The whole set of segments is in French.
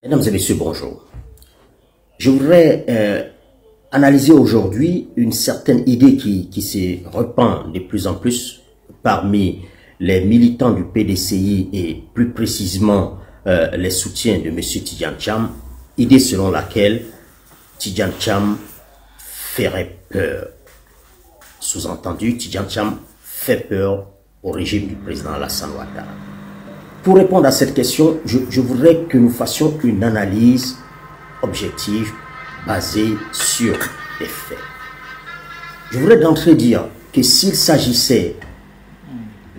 Mesdames et messieurs, bonjour. Je voudrais analyser aujourd'hui une certaine idée qui se répand de plus en plus parmi les militants du PDCI et plus précisément les soutiens de M. Tidjane Thiam, idée selon laquelle Tidjane Thiam ferait peur. Sous-entendu, Tidjane Thiam fait peur au régime du président Alassane Ouattara. Pour répondre à cette question, je voudrais que nous fassions une analyse objective basée sur des faits. Je voudrais d'entrée dire que s'il s'agissait,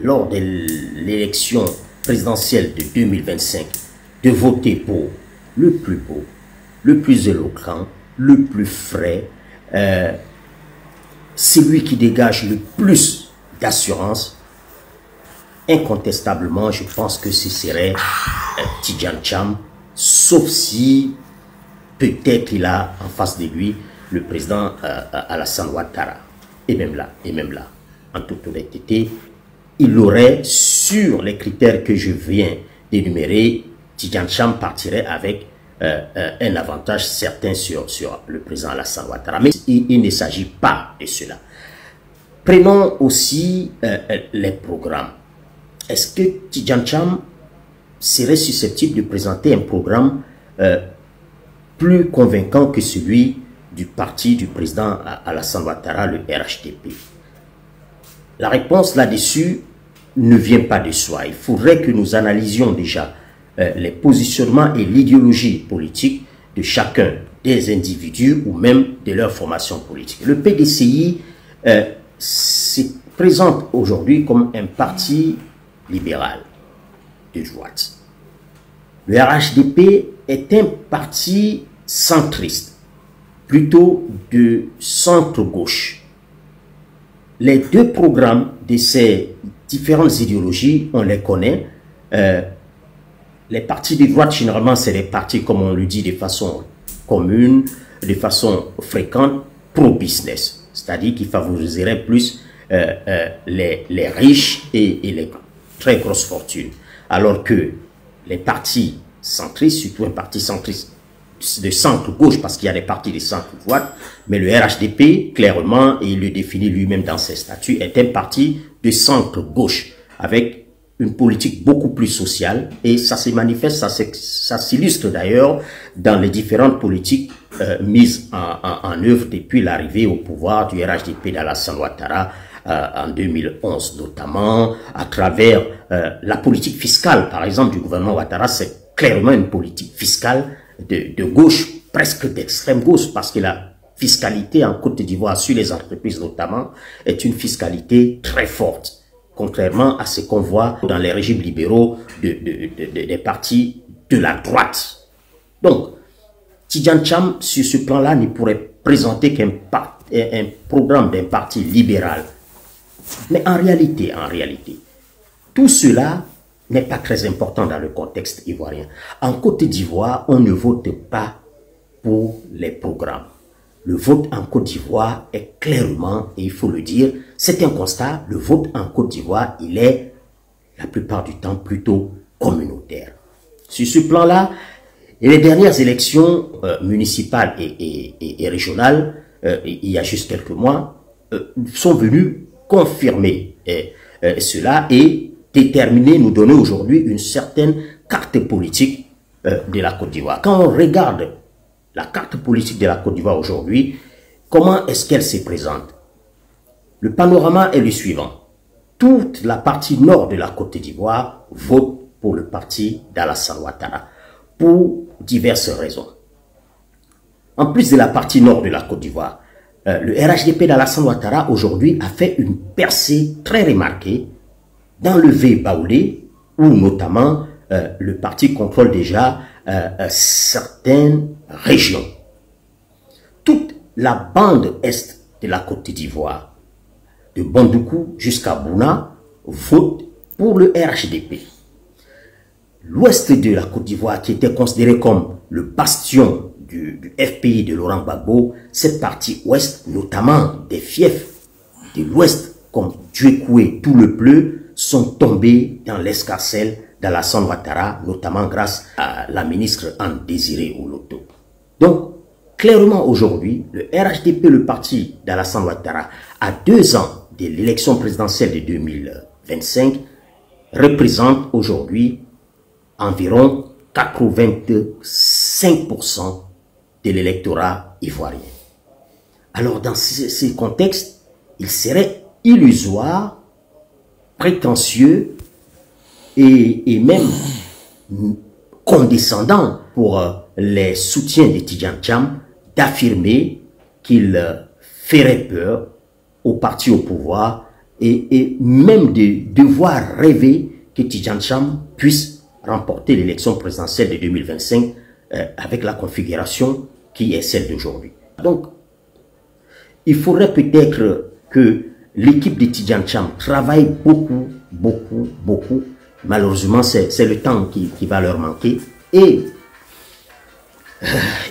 lors de l'élection présidentielle de 2025, de voter pour le plus beau, le plus éloquent, le plus frais, celui qui dégage le plus d'assurance, incontestablement, je pense que ce serait Tidjane Thiam, sauf si peut-être il a en face de lui le président Alassane Ouattara. Et même là, en toute honnêteté, il aurait, sur les critères que je viens d'énumérer, Tidjane Thiam partirait avec un avantage certain sur le président Alassane Ouattara. Mais il ne s'agit pas de cela. Prenons aussi les programmes. Est-ce que Tidjane Thiam serait susceptible de présenter un programme plus convaincant que celui du parti du président Alassane Ouattara, le RHDP? La réponse là-dessus ne vient pas de soi. Il faudrait que nous analysions déjà les positionnements et l'idéologie politique de chacun des individus ou même de leur formation politique. Le PDCI se présente aujourd'hui comme un parti libéral de droite. Le RHDP est un parti centriste, plutôt de centre-gauche. Les deux programmes de ces différentes idéologies, on les connaît. Les partis de droite, généralement, c'est les partis, comme on le dit de façon commune, de façon fréquente, pro-business, c'est-à-dire qui favoriseraient plus les riches et les très grosses fortunes. Alors que les partis centristes, surtout un parti centriste de centre-gauche, parce qu'il y a des partis de centre-droite, mais le RHDP, clairement, et il le définit lui-même dans ses statuts, est un parti de centre-gauche, avec une politique beaucoup plus sociale, et ça se manifeste, ça s'illustre d'ailleurs dans les différentes politiques mises en œuvre depuis l'arrivée au pouvoir du RHDP d'Alassane Ouattara en 2011, notamment à travers la politique fiscale, par exemple, du gouvernement Ouattara. C'est clairement une politique fiscale de gauche, presque d'extrême gauche, parce que la fiscalité en Côte d'Ivoire, sur les entreprises notamment, est une fiscalité très forte, contrairement à ce qu'on voit dans les régimes libéraux des partis de la droite. Donc, Tidjane Thiam, sur ce plan-là, ne pourrait présenter qu'un programme d'un parti libéral. Mais en réalité, tout cela n'est pas très important dans le contexte ivoirien. En Côte d'Ivoire, on ne vote pas pour les programmes. Le vote en Côte d'Ivoire est clairement, et il faut le dire, c'est un constat, le vote en Côte d'Ivoire, il est la plupart du temps plutôt communautaire. Sur ce plan-là, les dernières élections municipales et régionales, il y a juste quelques mois, sont venues confirmer cela et déterminer, nous donner aujourd'hui une certaine carte politique de la Côte d'Ivoire. Quand on regarde la carte politique de la Côte d'Ivoire aujourd'hui, comment est-ce qu'elle se présente? Le panorama est le suivant. Toute la partie nord de la Côte d'Ivoire vote pour le parti d'Alassane Ouattara pour diverses raisons. En plus de la partie nord de la Côte d'Ivoire, le RHDP d'Alassane Ouattara aujourd'hui a fait une percée très remarquée dans le V-Baoulé, où notamment le parti contrôle déjà certaines régions. Toute la bande est de la Côte d'Ivoire, de Bandoukou jusqu'à Bouna, vote pour le RHDP. L'ouest de la Côte d'Ivoire, qui était considéré comme le bastion du FPI de Laurent Gbagbo, cette partie ouest, notamment des fiefs de l'ouest, comme Djekoué, tout le Pleu, sont tombés dans l'escarcelle d'Alassane Ouattara, notamment grâce à la ministre Anne Désiré Oloto. Donc, clairement aujourd'hui, le RHDP, le parti d'Alassane Ouattara, à 2 ans de l'élection présidentielle de 2025, représente aujourd'hui environ 85% de l'électorat ivoirien. Alors, dans ces contextes, il serait illusoire, prétentieux et même condescendant pour les soutiens de Tidjane Thiam d'affirmer qu'il ferait peur au parti au pouvoir et même de devoir rêver que Tidjane Thiam puisse remporter l'élection présidentielle de 2025 avec la configuration qui est celle d'aujourd'hui. Donc, il faudrait peut-être que l'équipe de Tidjane Thiam travaille beaucoup. Malheureusement, c'est le temps qui va leur manquer. Et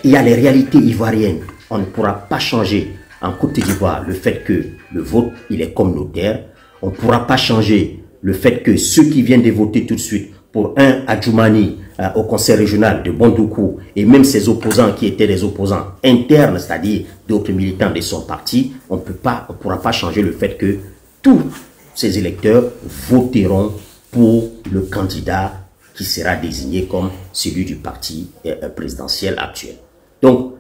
il y a les réalités ivoiriennes. On ne pourra pas changer en Côte d'Ivoire le fait que le vote, il est communautaire. On ne pourra pas changer le fait que ceux qui viennent de voter tout de suite pour un Adjoumani au conseil régional de Bondoukou et même ses opposants qui étaient des opposants internes, c'est-à-dire d'autres militants de son parti, on ne pourra pas changer le fait que tous ces électeurs voteront pour le candidat qui sera désigné comme celui du parti présidentiel actuel. Donc,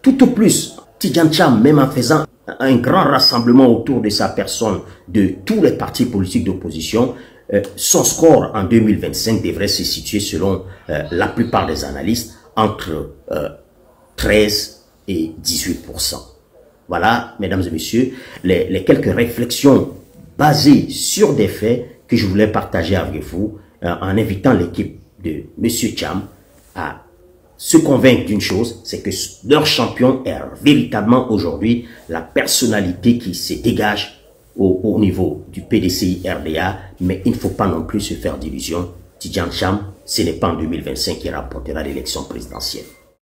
tout au plus, Tidjane Thiam, même en faisant un grand rassemblement autour de sa personne de tous les partis politiques d'opposition, son score en 2025 devrait se situer selon la plupart des analystes entre 13 et 18%. Voilà, mesdames et messieurs, les quelques réflexions basées sur des faits que je voulais partager avec vous en invitant l'équipe de M. Thiam à se convaincre d'une chose, c'est que leur champion est véritablement aujourd'hui la personnalité qui se dégage au niveau du PDCI-RDA, mais il ne faut pas non plus se faire d'illusions. Tidjane Thiam, ce n'est pas en 2025 qu'il remportera l'élection présidentielle.